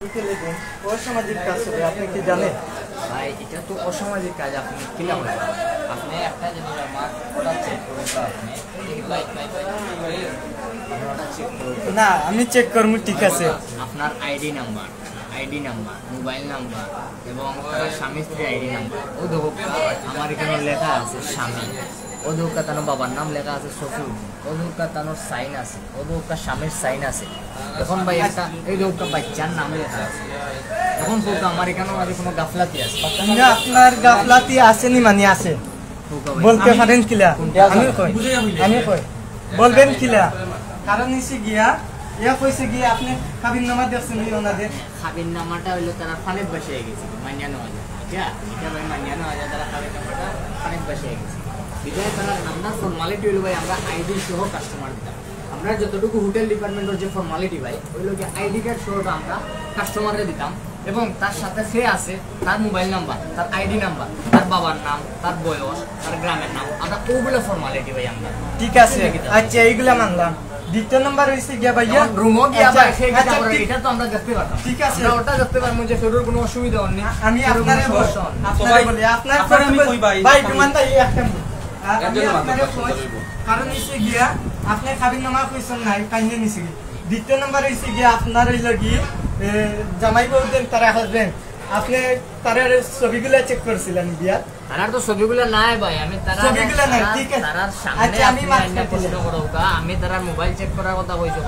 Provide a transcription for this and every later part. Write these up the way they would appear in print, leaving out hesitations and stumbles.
অসামাজিক কাজ হবে আপনি কি জানেন ভাই? এটা তো অসামাজিক কাজ। আপনি কি না বলেন? আপনি একটা জিনিস আমার অর্ডার চেক করুন তো। আপনি না আমি চেক করবো, ঠিক আছে। আপনার আইডি নাম্বার, মোবাইল নাম্বার এবং তার স্বামী স্ত্রী আইডি নাম্বার, ও দেখো আমার এখানে লেখা আছে স্বামী, ও দৌকা তার বাবার নাম লেখা আছে সফিউল, ও দৌকা তার সাইন আছে, ও দৌকা স্বামীর সাইন আছে। এখন ভাই একটা এই দৌকা বাচ্চার নাম লেখা আছে। এখন দৌকা আমার এখানেও আর কোনো গাফলাতি আছে। আপনার গাফলাতি আসেনি মানে আছে বলতে পারেন কিলা? আমি কই বলবেন কিলা? কারণ নিচে গিয়া ইয়া কইছে গিয়া আপনি কাবিন নামা দেখছেন ওনাদের। কাবিন নামাটা হইলো তারা ফানেট বসে গেছে, মানিয়া নেওয়া যায়। এটা ভাই মানিয়া নেওয়া যায়, তারা কাবিন নামাটা ফানেট বসে গেছে। বিদায় তারা নাম্বার ফর্মালিটি হইলো ভাই আমরা আইডি সহ কাস্টমার দিতাম। আমরা যতটুকু হোটেল ডিপার্টমেন্টের যে ফর্মালিটি ভাই ওইলো কি আইডি কার্ড সহটা আমরা কাস্টমারকে দিতাম এবং তার সাথে সে আছে তার মোবাইল নাম্বার, তার আইডি নাম্বার, তার বাবার নাম, তার বয়স, তার গ্রামের নাম, আমরা ওগুলো ফর্মালিটি ভাই আমরা। ঠিক আছে, আচ্ছা এইগুলা মানলাম। দ্বিতীয় নাম্বার হইছে গিয়া ভাইয়া রুমও গিয়া ভাই এটা তো আমরা দেখতে পারতাম। ঠিক আছে, আমরা ওটা দেখতে পারবো যে ফেরোর কোনো অসুবিধা হয়নি। আমি আপনারে বলি আপনার ভাই বিমান ভাই একটা কারণ হইছে গিয়া আপনি কাবিন নামা কইছেন নাই কাইনে নিছে গিয়া। দ্বিতীয় নাম্বার হইছে গিয়া আপনার হইল কি জামাই বউদের তারা হাসবেন, আপনি তার ছবিগুলা চেক করছিলেন বিয়া? তারার তো ছবিগুলো নাই ভাই, আমি ছবিগুলো নাই, ঠিক আছে। তারার সামনে আমি প্রশ্ন করো আমি তারার মোবাইল চেক করার কথা কইছি।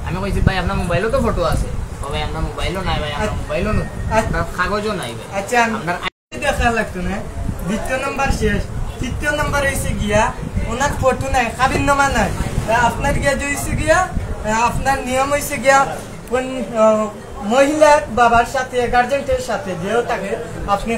আমি কইছি ভাই আপনার মোবাইলও তো ফটো আছে। ভাই আমরা মোবাইলও নাই ভাই, আমরা মোবাইলও নাই, আপনার কাগজও নাই ভাই। আচ্ছা আপনার দেখা লাগতো না। দ্বিতীয় নাম্বার শেষ। তৃতীয় নাম্বার হইছে গিয়া ওনার ফটো নাই, কাবিন নামা নাই। আপনার গিয়া হইছে গিয়া আপনার নিয়ম হইছে গিয়া কোন মহিলার বাবার সাথে গার্জেন্টের সাথে যেও থাকে আপনি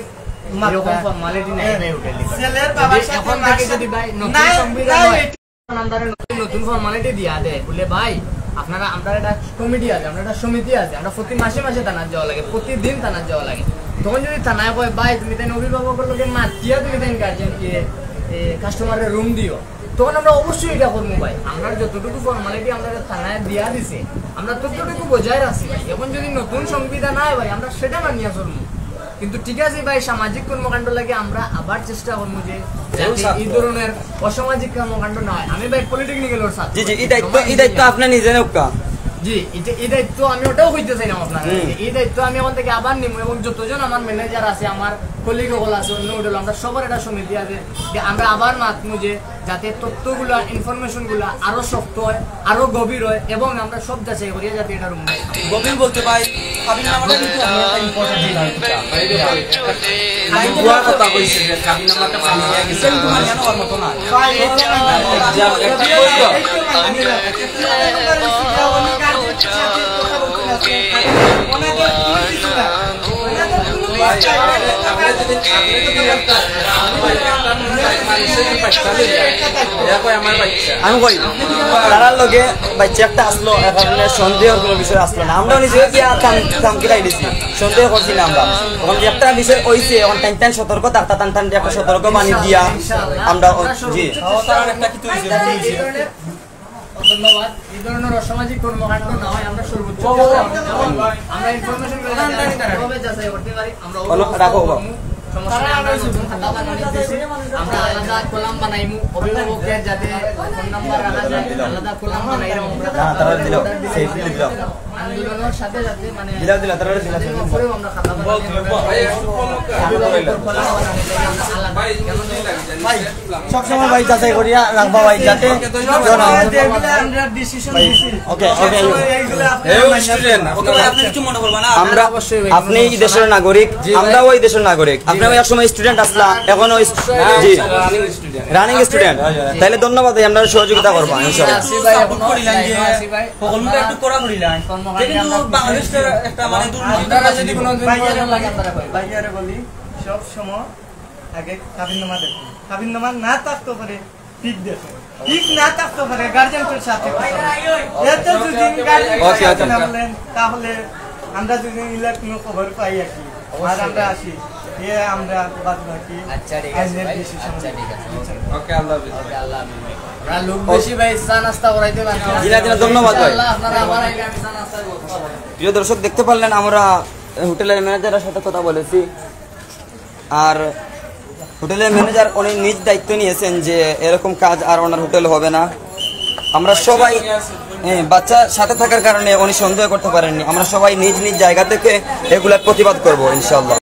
নতুন ফর্মালিটি দিয়া দেয় বলে ভাই আপনারা আমরা একটা কমিটি আছে, আমরা একটা সমিতি আছে, আমরা প্রতি মাসে মাসে থানার যাওয়া লাগে, প্রতিদিন থানার যাওয়া লাগে। তখন যদি থানায় কয় ভাই তুমি তাই অভিভাবকের লোকের মাতিয়া তুমি তাই গার্জেনকে কাস্টমারের রুম দিও, তখন আমরা অবশ্যই এটা করবো ভাই। আমরা যতটুকু ফর্মালিটি আমরা থানায় দিয়া দিছে আমরা ততটুকু বজায় রাখছি ভাই। এখন যদি নতুন সংবিধান নাই ভাই আমরা সেটা মানিয়া চলবো। কিন্তু ঠিক আছে ভাই, সামাজিক কর্মকাণ্ড লাগে আমরা আবার চেষ্টা করবো যে এই ধরনের অসামাজিক কর্মকাণ্ড না হয়। আমি ভাই পলিটেকনিক্যালের ছাত্র। জি জি, এই দায়িত্ব আপনি নিজে নৌকা। জি এই দায়িত্ব আমি ওটাও হইতে চাইলাম আপনার। এই দায়িত্ব আমি এখন থেকে আবার নিব এবং যতজন আমার ম্যানেজার আছে, আমার কলিগ সকল আছে, অন্য হোটেল আমরা সবার একটা সমিতি আছে যে আমরা আবার মাতমু যে যাতে তথ্যগুলা ইনফরমেশন গুলা আরো শক্ত হয়, আরো গভীর হয় এবং আমরা সব যাচাই করি যাতে এটা রুম গভীর বলতে ভাই কাবিন নামাটা কিন্তু ইম্পর্টেন্ট কথা কইছে যে কাবিন নামাটা ফালি হয়ে গেছে কিন্তু মানে জানো আর মত না ভাই আমি কই তারার লগে বাচ্চা একটা আসলো, এখানে সন্দেহের কোনো বিষয় আসলো না। আমরা নিজে কামকিলাই দিছি, সন্দেহ করছি না আমরা। এখন একটা বিষয় হইছে এখন টান সতর্ক টান একটা সতর্ক বাণী দিয়া আমরা জি একটা কিছু ধন্যবাদ। এই ধরনের অসামাজিক কর্মকাণ্ড না হয় আমরা সর্বোচ্চ আমরা ইনফরমেশন যাচাই করতে পারি। আমরা আলাদা কলাম বানাইমু অভিভাবকের যাতে ফোন নাম্বার রাখা যায়, আলাদা কলাম বানাই আন্দোলনের সাথে যাতে মানে আমরা খাতা সবসময় ভাই যাচাই করিয়া রাখবা ভাই যাতে আমরা আপনি এই দেশের নাগরিক, আমরাও এই দেশের নাগরিক। আপনার এক সময় স্টুডেন্ট আসলা, এখনো রানিং স্টুডেন্ট, তাহলে ধন্যবাদ, আমরা সহযোগিতা করবো সব সময় আগে কাবিননামা দেখুন। কাবিননামা না থাকতে পারে ঠিক দেখুন, ঠিক না থাকতে পারে গার্জেন্টের সাথে তাহলে আমরা যদি কোনো খবর পাই আর কি আর আমরা আসি আমরা বাদ বাকি আচ্ছা ঠিক আছে ভাই, আচ্ছা ঠিক আছে ওকে আল্লাহ হাফেজ। ওকে আল্লাহ হাফেজ ভাই। আমরা লোক বেশি ভাই চা নাস্তা করাইতে পারছি না। জিনা জিনা ধন্যবাদ ভাই। ইনশাআল্লাহ আপনারা আবার আইলে আমি চা নাস্তা করব। প্রিয় দর্শক দেখতে পারলেন আমরা হোটেলের ম্যানেজারের সাথে কথা বলেছি আর হোটেলের ম্যানেজার উনি নিজ দায়িত্ব নিয়েছেন যে এরকম কাজ আর ওনার হোটেল হবে না। আমরা সবাই বাচ্চা সাথে থাকার কারণে উনি সন্দেহ করতে পারেননি। আমরা সবাই নিজ নিজ জায়গা থেকে এগুলার প্রতিবাদ করব ইনশাআল্লাহ।